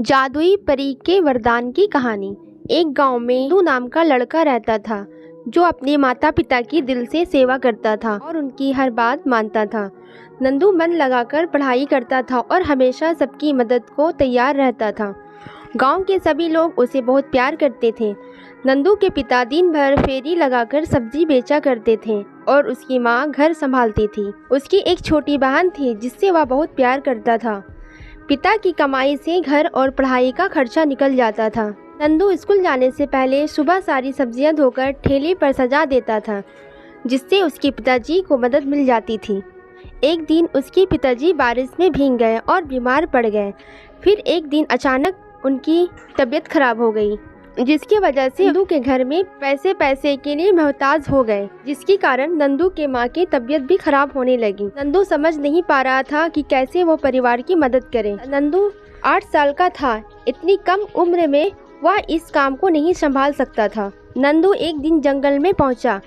जादुई परी के वरदान की कहानी। एक गांव में नंदू नाम का लड़का रहता था जो अपने माता पिता की दिल से सेवा करता था और उनकी हर बात मानता था। नंदू मन लगाकर पढ़ाई करता था और हमेशा सबकी मदद को तैयार रहता था। गांव के सभी लोग उसे बहुत प्यार करते थे। नंदू के पिता दिन भर फेरी लगाकर सब्जी बेचा करते थे और उसकी माँ घर संभालती थी। उसकी एक छोटी बहन थी जिससे वह बहुत प्यार करता था। पिता की कमाई से घर और पढ़ाई का खर्चा निकल जाता था। नंदू स्कूल जाने से पहले सुबह सारी सब्जियां धोकर ठेले पर सजा देता था, जिससे उसके पिताजी को मदद मिल जाती थी। एक दिन उसके पिताजी बारिश में भीग गए और बीमार पड़ गए। फिर एक दिन अचानक उनकी तबीयत खराब हो गई, जिसकी वजह से नंदू के घर में पैसे के लिए मोहताज हो गए, जिसके कारण नंदू के माँ की तबीयत भी खराब होने लगी। नंदू समझ नहीं पा रहा था कि कैसे वो परिवार की मदद करे। नंदू 8 साल का था। इतनी कम उम्र में वह इस काम को नहीं संभाल सकता था। नंदू एक दिन जंगल में पहुंचा।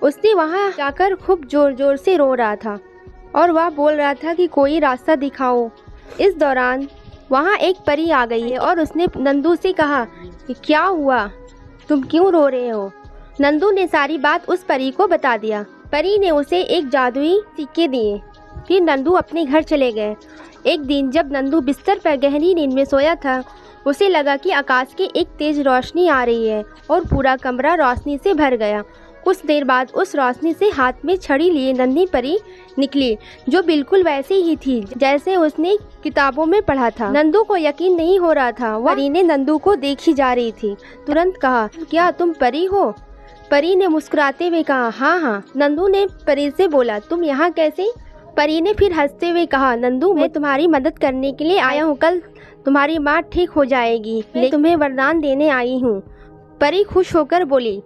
उसने वहां जाकर खूब जोर जोर से रो रहा था और वह बोल रहा था कि कोई रास्ता दिखाओ। इस दौरान वहां एक परी आ गई है और उसने नंदू से कहा कि क्या हुआ, तुम क्यों रो रहे हो। नंदू ने सारी बात उस परी को बता दिया। परी ने उसे एक जादुई सिक्के दिए। फिर नंदू अपने घर चले गए। एक दिन जब नंदू बिस्तर पर गहरी नींद में सोया था, उसे लगा कि आकाश की एक तेज रोशनी आ रही है और पूरा कमरा रोशनी से भर गया। कुछ देर बाद उस रोशनी से हाथ में छड़ी लिए नन्ही परी निकली, जो बिल्कुल वैसे ही थी जैसे उसने किताबों में पढ़ा था। नंदू को यकीन नहीं हो रहा था। वह परी ने नंदू को देखी जा रही थी। तुरंत कहा, क्या तुम परी हो? परी ने मुस्कुराते हुए कहा, हाँ हाँ। नंदू ने परी से बोला, तुम यहाँ कैसे? परी ने फिर हंसते हुए कहा, नंदू मैं तुम्हारी मदद करने के लिए आया हूँ। कल तुम्हारी माँ ठीक हो जाएगी। मैं तुम्हें वरदान देने आई हूँ। परी खुश होकर बोली,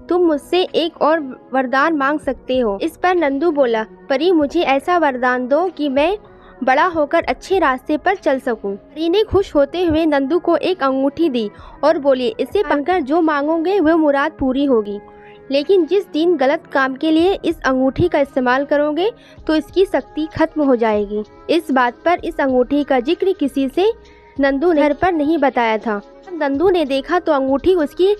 तुम मुझसे एक और वरदान मांग सकते हो। इस पर नंदू बोला, परी मुझे ऐसा वरदान दो कि मैं बड़ा होकर अच्छे रास्ते पर चल सकूं। परी ने खुश होते हुए नंदू को एक अंगूठी दी और बोली, इसे पहनकर जो मांगोगे वह मुराद पूरी होगी। लेकिन जिस दिन गलत काम के लिए इस अंगूठी का इस्तेमाल करोगे तो इसकी शक्ति खत्म हो जाएगी। इस बात पर इस अंगूठी का जिक्र किसी से नंदू ने घर पर नहीं बताया था। नंदू ने देखा तो अंगूठी उसकी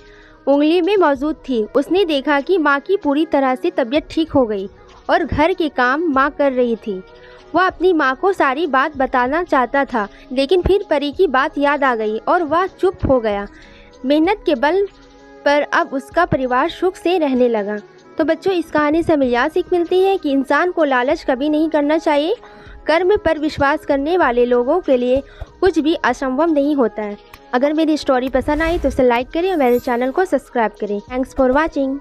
उंगली में मौजूद थी। उसने देखा कि माँ की पूरी तरह से तबीयत ठीक हो गई और घर के काम माँ कर रही थी। वह अपनी माँ को सारी बात बताना चाहता था, लेकिन फिर परी की बात याद आ गई और वह चुप हो गया। मेहनत के बल पर अब उसका परिवार सुख से रहने लगा। तो बच्चों, इस कहानी से हमें यह सीख मिलती है कि इंसान को लालच कभी नहीं करना चाहिए। कर्म पर विश्वास करने वाले लोगों के लिए कुछ भी असंभव नहीं होता है। अगर मेरी स्टोरी पसंद आई तो उसे लाइक करें और मेरे चैनल को सब्सक्राइब करें। Thanks for watching.